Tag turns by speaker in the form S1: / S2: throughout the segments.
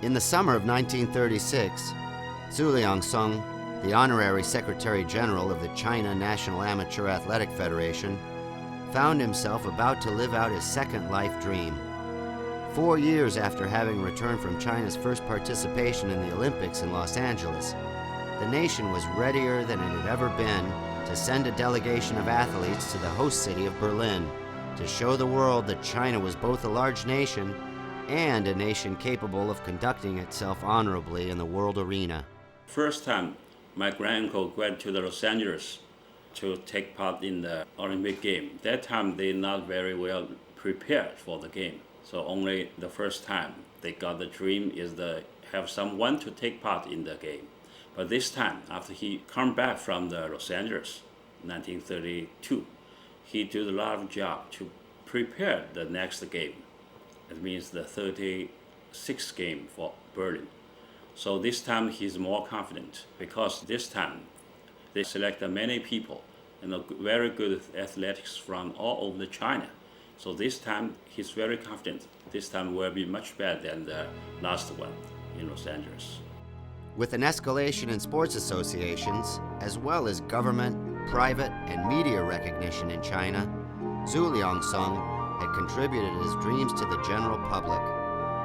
S1: In the summer of 1936, Zu-Liang Sung, the honorary Secretary General of the China National Amateur Athletic Federation, found himself about to live out his second life dream. 4 years after having returned from China's first participation in the Olympics in Los Angeles, the nation was readier than it had ever been to send a delegation of athletes to the host city of Berlin to show the world that China was both a large nation and a nation capable of conducting itself honorably in the world arena.
S2: First time, my granduncle went to Los Angeles to take part in the Olympic game. That time, they not very well prepared for the game. So only the first time they got the dream is to have someone to take part in the game. But this time, after he come back from the Los Angeles, 1932, he did a lot of job to prepare the next game. It means the 36th game for Berlin. So this time he's more confident because this time they selected many people and very good athletics from all over China. So this time he's very confident. This time will be much better than the last one in Los Angeles.
S1: With an escalation in sports associations, as well as government, private, and media recognition in China, Zu-Liang Sung had contributed his dreams to the general public.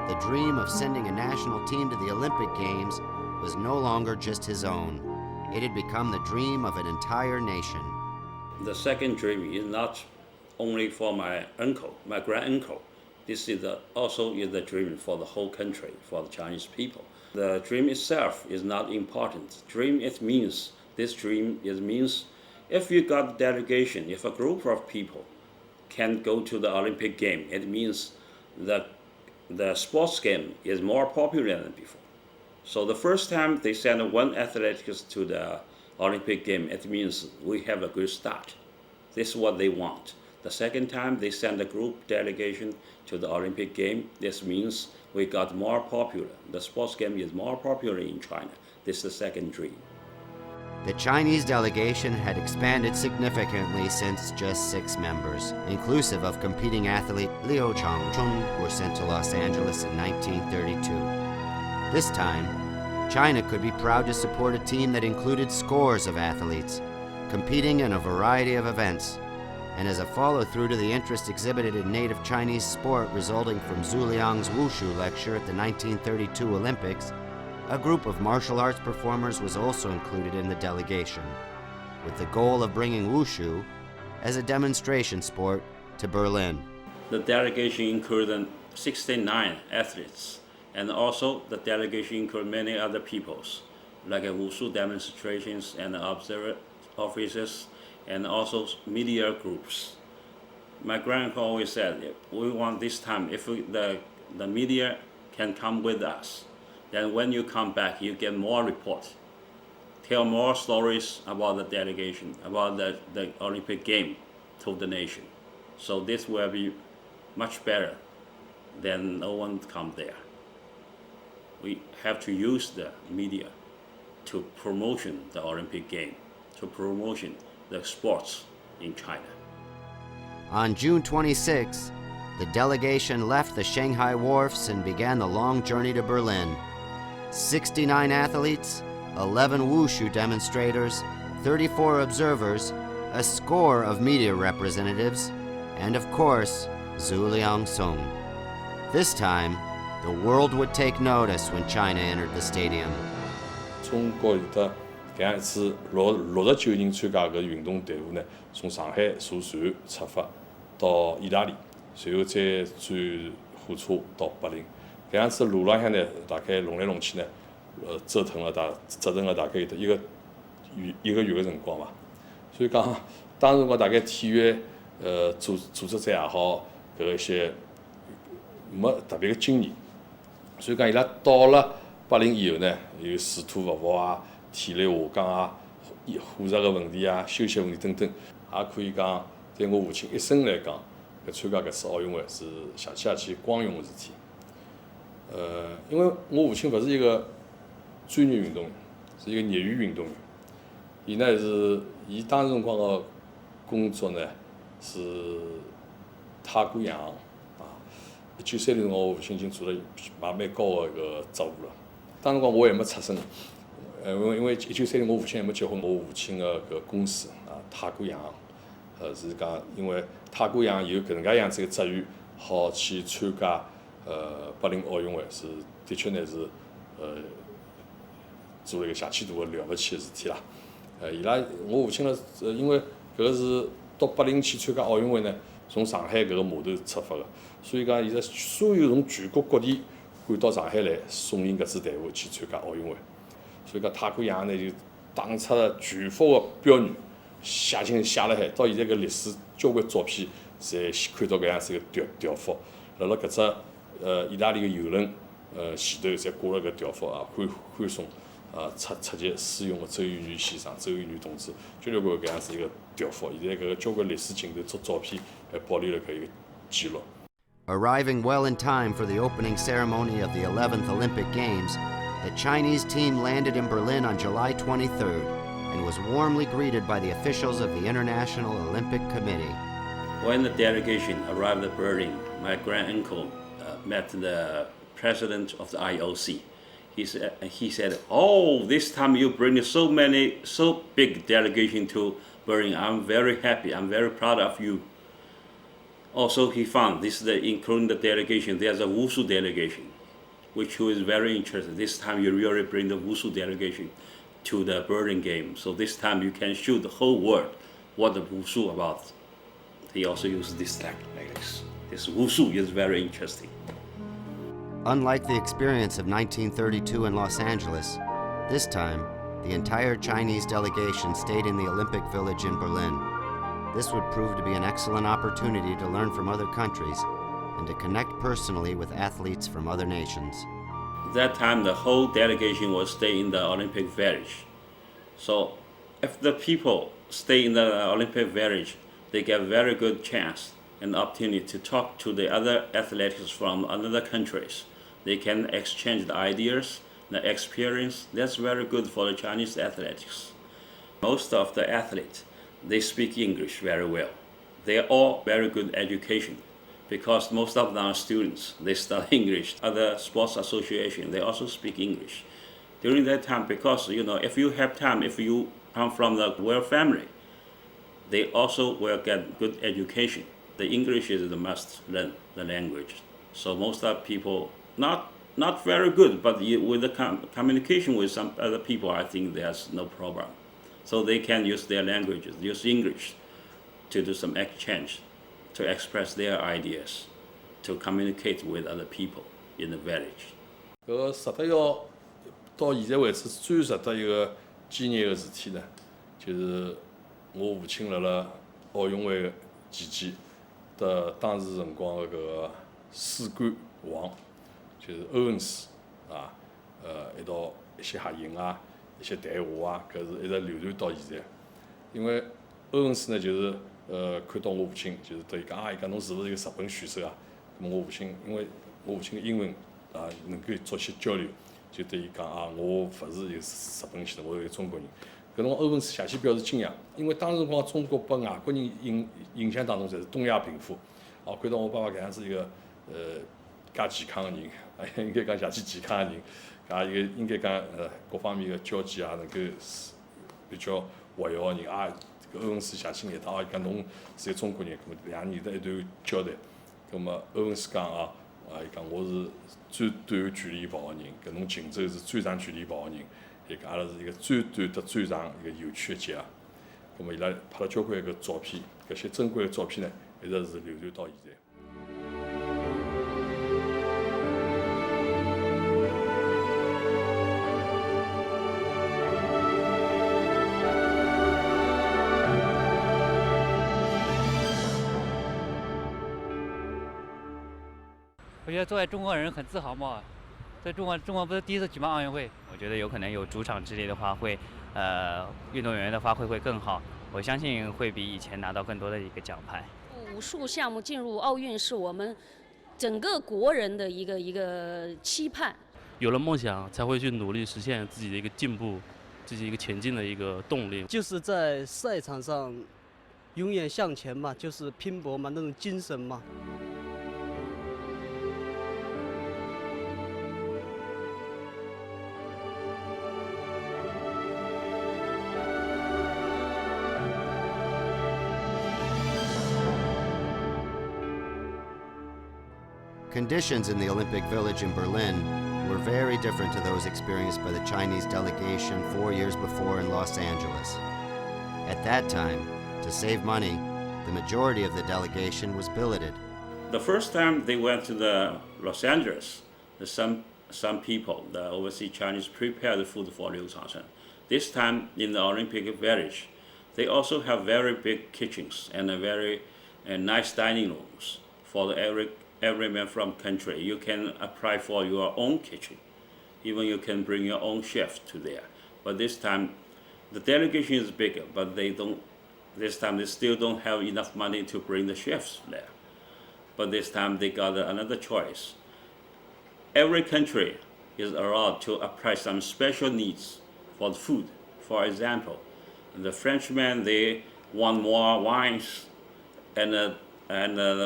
S1: The dream of sending a national team to the Olympic Games was no longer just his own. It had become the dream of an entire nation.
S2: The second dream is not only for my uncle, my granduncle. This is also is the dream for the whole country, for the Chinese people. The dream itself is not important. This dream means if you got delegation, if a group of people can go to the Olympic game, it means that the sports game is more popular than before. So the first time they send one athletics to the Olympic game, it means we have a good start. This is what they want. The second time they send a group delegation to the Olympic game, this means we got more popular. The sports game is more popular in China. This is the second dream.
S1: The Chinese delegation had expanded significantly since just 6 members, inclusive of competing athlete Liu Changchun, were sent to Los Angeles in 1932. This time, China could be proud to support a team that included scores of athletes, competing in a variety of events. And as a follow-through to the interest exhibited in native Chinese sport resulting from Zu-Liang's wushu lecture at the 1932 Olympics, a group of martial arts performers was also included in the delegation, with the goal of bringing wushu as a demonstration sport to Berlin.
S2: The delegation included 69 athletes, and also the delegation included many other peoples, like wushu demonstrations and observer officers, and also media groups. My grandpa always said, we want this time, if the media can come with us, then when you come back, you get more reports. Tell more stories about the delegation, about the Olympic game to the nation. So this will be much better than no one come there. We have to use the media to promotion the Olympic game, to promotion the sports in China.
S1: On June 26, the delegation left the Shanghai wharfs and began the long journey to Berlin. 69 athletes, 11 wushu demonstrators, 34 observers, a score of media representatives, and of course, Zu-Liang Sung. This time, the world would take notice when China entered the stadium.
S3: 中国的搿样一支69人参加个运动队伍呢，从上海坐船出发到意大利，随后再转火车到柏林。搿样子路浪向呢，大概弄来弄去呢，折腾了大概有一个月个辰光伐。所以讲，当时我大概体育组织者也好，搿一些没特别个经验。所以讲，伊拉到了柏林以后呢，有水土不服啊、体力下降啊、伙食个问题啊、休息问题等等，也可以讲，对我父亲一生来讲，参加搿次奥运会是想起光荣个事体。因为我父亲勿是一个专业运动员，是一个业余运动员。伊当时辰光个工作呢是太过洋行啊， 1930年我父亲已经做了蛮高的一个职务了。当辰光我还没出生，因为1930年我父亲还没结婚，我父亲的搿公司太古洋，是讲因为太古洋有搿能介样子个职员，好去参加柏林奥运会，是的确呢是做了一个邪气大个了不起个事体啦。我父亲呢，因为搿个是到柏林去参加奥运会呢，从上海搿个码头出发个，所以讲现在所有从全国各地赶到上海来送迎搿支队伍去参加奥运会。所以讲太古洋呢就打出了全幅个标语，写了海。到现在搿历史交关照片，侪看到搿样子个条幅，辣搿只意大利个游轮前头侪挂了搿条幅欢送出席使用的周玉女先生、周玉女同志，交关搿样子一个条幅。现在搿个交关历史镜头照片还保留了搿一个记录。
S1: Arriving well in time for the opening ceremony of the 11th Olympic Games, the Chinese team landed in Berlin on July 23rd and was warmly greeted by the officials of the International Olympic Committee.
S2: When the delegation arrived at Berlin, my granduncle met the president of the IOC. He said, "Oh, this time you bring so big delegation to Berlin. I'm very happy. I'm very proud of you." Also, he found including the delegation, there's a Wushu delegation, which he is very interested. This time you really bring the Wushu delegation to the Berlin game. So this time you can show the whole world what the Wushu about. He also used this techniques. This Wushu is very interesting.
S1: Unlike the experience of 1932 in Los Angeles, this time, the entire Chinese delegation stayed in the Olympic Village in Berlin. This would prove to be an excellent opportunity to learn from other countries and to connect personally with athletes from other nations.
S2: That time, the whole delegation will stay in the Olympic Village. So if the people stay in the Olympic Village, they get very good chance and opportunity to talk to the other athletes from other countries. They can exchange the ideas, the experience. That's very good for the Chinese athletics. Most of the athletes, they speak English very well. They're all very good education because most of them are students. They study English. Other sports association, they also speak English. During that time, because if you have time, if you come from the well family, they also will get good education. The English is the must learn the language. So most of people, not very good, but with the communication with some other people, I think there's no problem. So they can use their languages, use English to do some exchange, to express their ideas, to communicate with other people in the village.
S3: 搿值得要到现在为止最值得一个纪念的事体呢，就是我父亲辣奥运会的期间，得当时辰光的搿个世冠王，就是欧文斯一道一些合影一些谈话搿是一直流传到现在。因为欧文斯呢，就是看到我父亲，就是对伊讲伊讲侬是勿是一个日本选手啊？咁我父亲，因为我父亲的英文能够做些交流，就对伊讲我勿是一个日本选手，我是一个中国人。搿辰光欧文斯下去表示惊讶，因为当时辰光中国拨外国人印象当中侪是东亚病夫，看到我爸爸搿样子一个介健康的人，应该讲邪气健康的人，一个应该讲各方面的交际能够比较活跃的人搿欧文斯邪气眼伊讲侬是一个中国人，咁两人的一段交谈，咁么欧文斯讲伊讲我是最短距离跑的人，搿侬锦州是最长距离跑的人。伊讲阿拉是一个最短的最长一个有趣的节啊，咁么伊拉拍了交关个照片，搿些珍贵的照片呢，一直是流传到现在。
S4: 我觉得作为中国人很自豪嘛。在中国不是第一次举办奥运会，
S5: 我觉得有可能有主场之力的话，会运动员的发挥会更好。我相信会比以前拿到更多的一个奖牌。
S6: 武术项目进入奥运是我们整个国人的一个期盼。
S7: 有了梦想，才会去努力实现自己的一个进步，自己一个前进的一个动力。
S8: 就是在赛场上永远向前嘛，就是拼搏嘛，那种精神嘛。
S1: Conditions in the Olympic Village in Berlin were very different to those experienced by the Chinese delegation 4 years before in Los Angeles. At that time, to save money, the majority of the delegation was billeted.
S2: The first time they went to the Los Angeles, some people, the overseas Chinese, prepared the food for Liu Changsheng. This time in the Olympic Village, they also have very big kitchens and a very nice dining rooms for every man from country. You can apply for your own kitchen. Even you can bring your own chef to there. But this time, the delegation is bigger, but this time they still don't have enough money to bring the chefs there. But this time they got another choice. Every country is allowed to apply some special needs for the food. For example, the Frenchmen, they want more wines, and the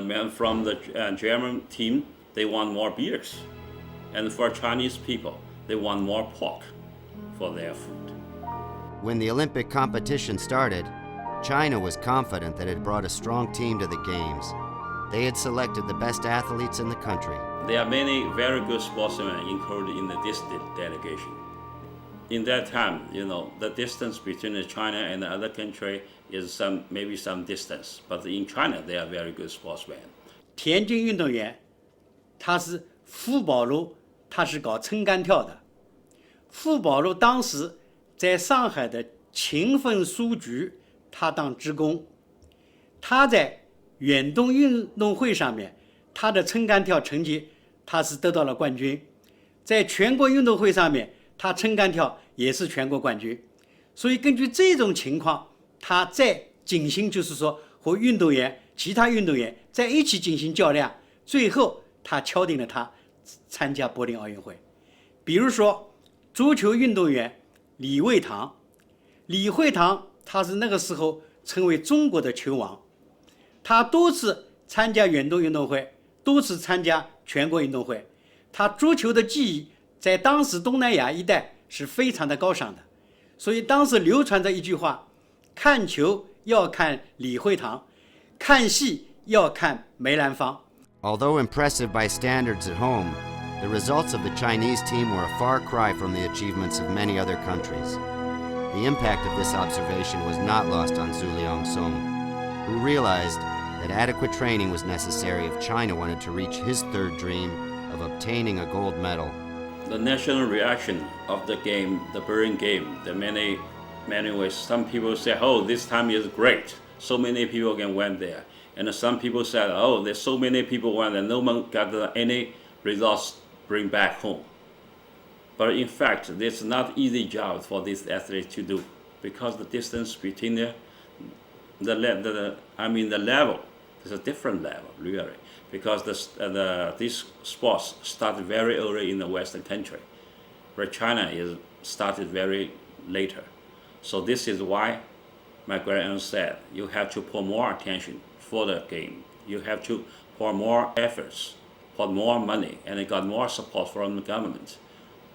S2: men from the German team, they want more beers. And for Chinese people, they want more pork for their food.
S1: When the Olympic competition started, China was confident that it brought a strong team to the Games. They had selected the best athletes in the country.
S2: There are many very good sportsmen included in this delegation. In that time, the distance between China and the other country is maybe some distance, but in China they are very good sportsmen.
S9: 田径运动员，他是傅宝路，他是搞撑杆跳的。傅宝路当时在上海的勤奋书局，他当职工。他在远东运动会上面，他的撑杆跳成绩他是得到了冠军。在全国运动会上面，他撑杆跳也是全国冠军。所以根据这种情况，他在进行就是说和其他运动员在一起进行较量，最后他敲定了他参加柏林奥运会。比如说足球运动员李惠堂，他是那个时候成为中国的球王，他多次参加远东运动会，多次参加全国运动会，他足球的技艺在当时东南亚一带是非常的高尚的。所以当时流传着一句话，看球要看李惠堂，看戏要看梅兰芳。
S1: Although impressive by standards at home, the results of the Chinese team were a far cry from the achievements of many other countries. The impact of this observation was not lost on Zu-Liang Sung, who realized that adequate training was necessary if China wanted to reach his third dream of obtaining a gold medal.
S2: The national reaction of the game, the Berlin game, the many ways. Some people say, "Oh, this time is great. So many people can went there." And some people said, "Oh, there's so many people went there. No one got any results bring back home." But in fact, it's not easy job for these athletes to do because the distance between the level is a different level really. Because these sports started very early in the Western country, where China is started very later. So this is why my grandaunt said you have to put more attention for the game. You have to pour more efforts, put more money, and it got more support from the government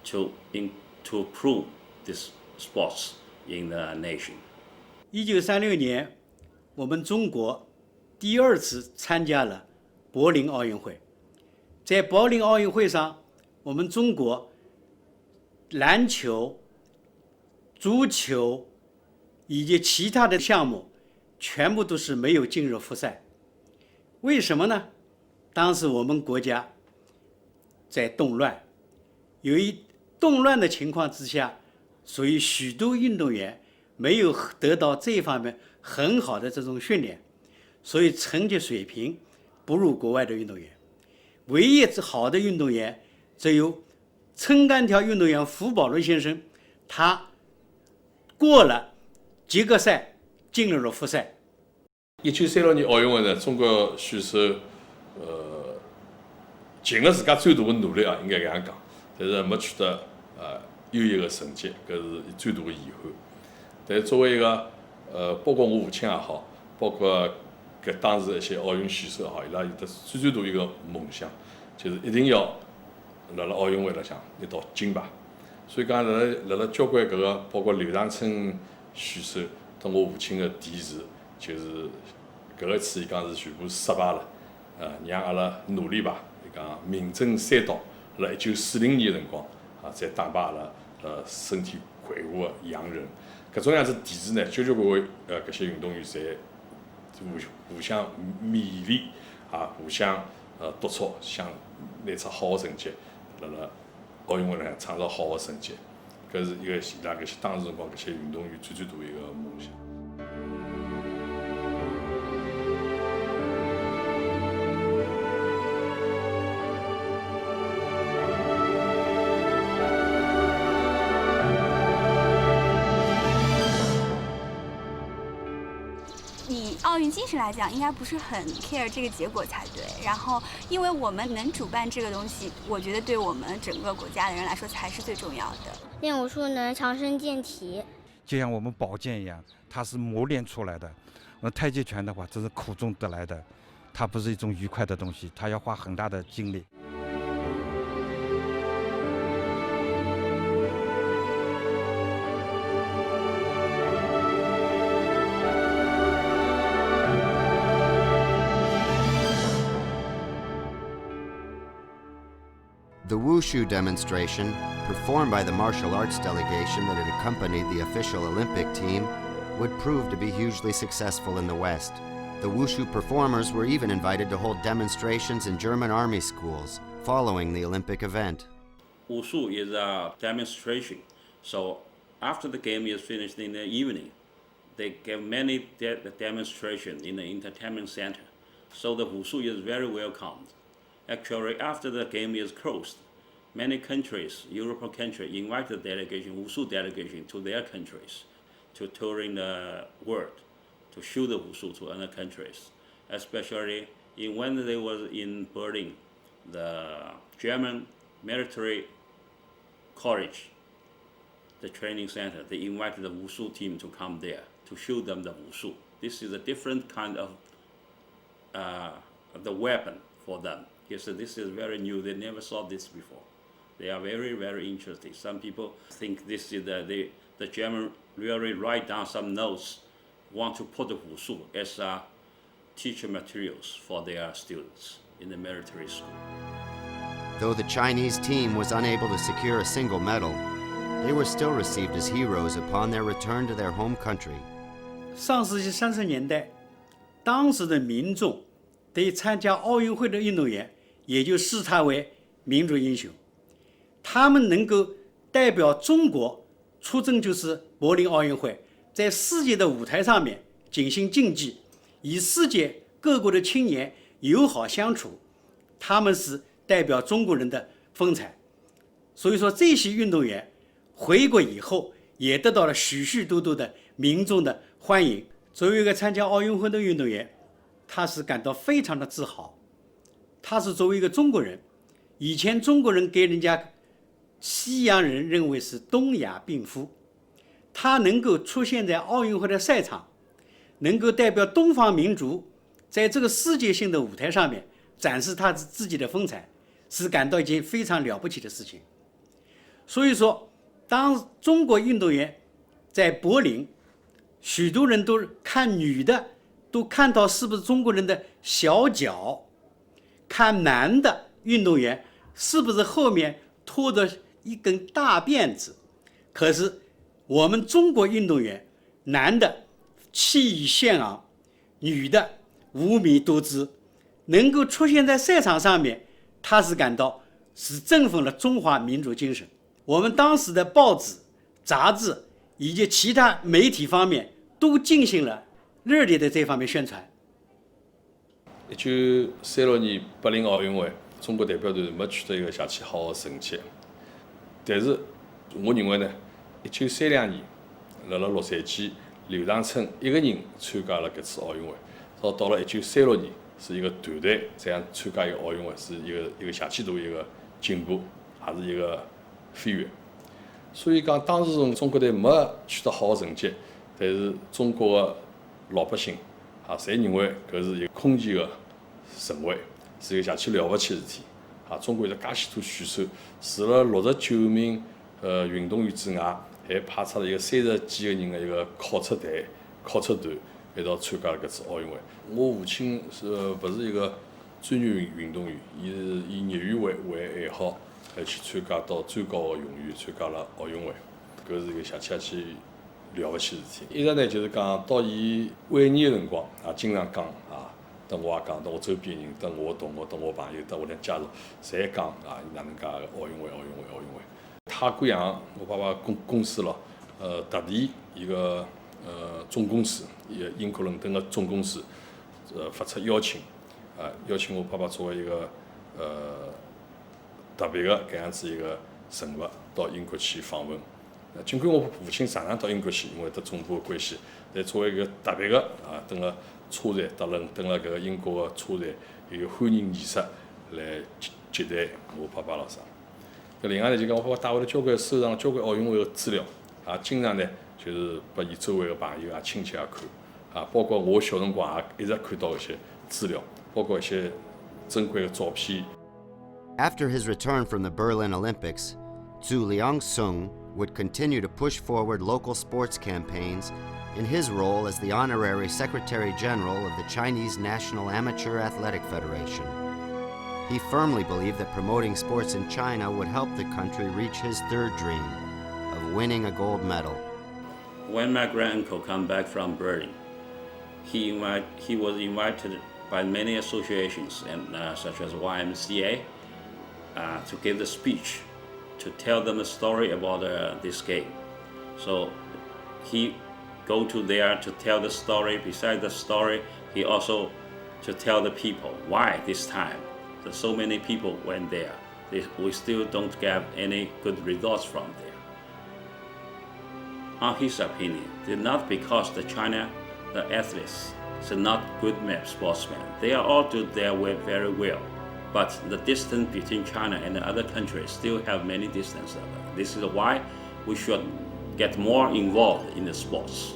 S2: to improve these sports in the nation.
S9: 1936年，我们中国第二次参加了柏林奥运会。在柏林奥运会上，我们中国篮球、足球以及其他的项目全部都是没有进入复赛。为什么呢？当时我们国家在动乱，由于动乱的情况之下，所以许多运动员没有得到这方面很好的这种训练，所以成绩水平不如国外的运动员。唯一好的运动员只有撑杆跳运动员傅宝伦先生，他过了及格赛，进入了复赛。
S3: 1936年奥运会呢，中国选手尽了自家最大的努力啊，应该搿样讲，但是没取得优异的成绩，搿是最大的遗憾。但作为一个包括我父亲也好，包括搿当时一些奥运选手也好，伊拉有得最大一个梦想，就是一定要辣辣奥运会里向拿到金牌。所以讲辣辣交关搿个包括刘长春选手跟我父亲的提示，就是搿一次伊讲是全部失败了，让阿拉努力吧，伊讲明正三道，辣1940年辰光才打败阿拉身体魁梧的洋人。搿种样子体制呢，交关搿些运动员侪互相勉励互相督促，想拿出好的成绩，辣奥运会呢创造好的成绩。搿是伊拉搿些当时辰光搿些运动员最大的一个梦想。
S10: 以奥运精神来讲，应该不是很 care 这个结果才对。然后，因为我们能主办这个东西，我觉得对我们整个国家的人来说才是最重要的。
S11: 练武术能强身健体，
S12: 就像我们宝剑一样，它是磨练出来的。太极拳的话，这是苦中得来的，它不是一种愉快的东西，它要花很大的精力。
S1: The Wushu demonstration, performed by the martial arts delegation that had accompanied the official Olympic team, would prove to be hugely successful in the West. The Wushu performers were even invited to hold demonstrations in German army schools following the Olympic event.
S2: Wushu is a demonstration, so after the game is finished in the evening, they give many demonstrations in the entertainment center. So the Wushu is very welcomed. Actually, after the game is closed, many countries, European countries, invite the delegation, Wushu delegation, to their countries, to touring the world, to show the Wushu to other countries. Especially when they were in Berlin, the German military college, the training center, they invited the Wushu team to come there to show them the Wushu. This is a different kind of the weapon for them. Yes, this is very new. They never saw this before. They are very, very interested. Some people think this is the German really write down some notes, want to put the Wushu as teacher materials for their students in the military school.
S1: Though the Chinese team was unable to secure a single medal, they were still received as heroes upon their return to their home country.
S9: 上世纪30年代，当时的民众对参加奥运会的运动员也就视他为民族英雄，他们能够代表中国出征就是柏林奥运会，在世界的舞台上面进行竞技，与世界各国的青年友好相处，他们是代表中国人的风采。所以说这些运动员回国以后也得到了许许多多的民众的欢迎。作为一个参加奥运会的运动员，他是感到非常的自豪。他是作为一个中国人，以前中国人给人家西洋人认为是东亚病夫，他能够出现在奥运会的赛场，能够代表东方民族在这个世界性的舞台上面展示他自己的风采，是感到一件非常了不起的事情。所以说，当中国运动员在柏林，许多人都看女的都看到是不是中国人的小脚，看男的运动员是不是后面拖着一根大辫子。可是我们中国运动员，男的气宇轩昂，女的5米多姿，能够出现在赛场上面，他是感到是振奋了中华民族精神。我们当时的报纸、杂志以及其他媒体方面都进行了热烈的这方面宣传。
S3: 1936年柏林奥运会，中国代表团没取得一个邪气好的成绩。但是我认为呢，1932年辣洛杉矶，刘长春一个人参加了搿次奥运会。到了1936年，是一个团队这样参加一个奥运会，是一个邪气大的一个进步，也是一个飞跃。所以讲，当时中国队没取得好的成绩，但是中国的老百姓侪认为搿是一个空前的盛会，是一个邪气了不起的事体。中国有介许多选手，除了69名运动员之外，还派出了一个30几个人的一个考察团，一道参加了搿次奥运会。我父亲勿是一个专业运动员，伊是以业余为爱好，来去参加到最高个荣誉，参加了奥运会。搿是一个想起了不起事体。一直呢就是讲到伊晚年个辰光，也经常讲等我也讲，等我周边人，等我同学，等我朋友，等我俩家属，侪讲哪能介个奥运会。太古洋，我爸爸公司咯，特地一个总公司，一个英国伦敦个总公司，发出邀请，邀请我爸爸作为一个特别个搿样子一个人物到英国去访问。尽管我父亲常常到英国去，因为得总部的关系，但作为一个特别个等个车站，等了搿个英国个车站，有个欢迎仪式来接待我爸爸老啥。搿另外呢，就讲我爸爸带回来交关收藏交关奥运会个资料，经常呢就是拨伊周围个朋友亲戚看，包括我小辰光也一直看到一些资料，包括一些珍贵个照片。
S1: After his return from the Berlin Olympics, Zu-Liang Sung would continue to push forward local sports campaigns in his role as the honorary Secretary General of the Chinese National Amateur Athletic Federation. He firmly believed that promoting sports in China would help the country reach his third dream of winning a gold medal.
S2: When my granduncle came back from Berlin, he was invited by many associations and such as YMCA to give the speech, to tell them a story about this game. So he go to there to tell the story. Besides the story, he also to tell the people why this time that so many people went there. We still don't get any good results from there. On his opinion, it's not because the athletes are not good sportsmen. They are all do their work very well. But the distance between China and the other countries still have many distances. This is why we should get more involved in the sports.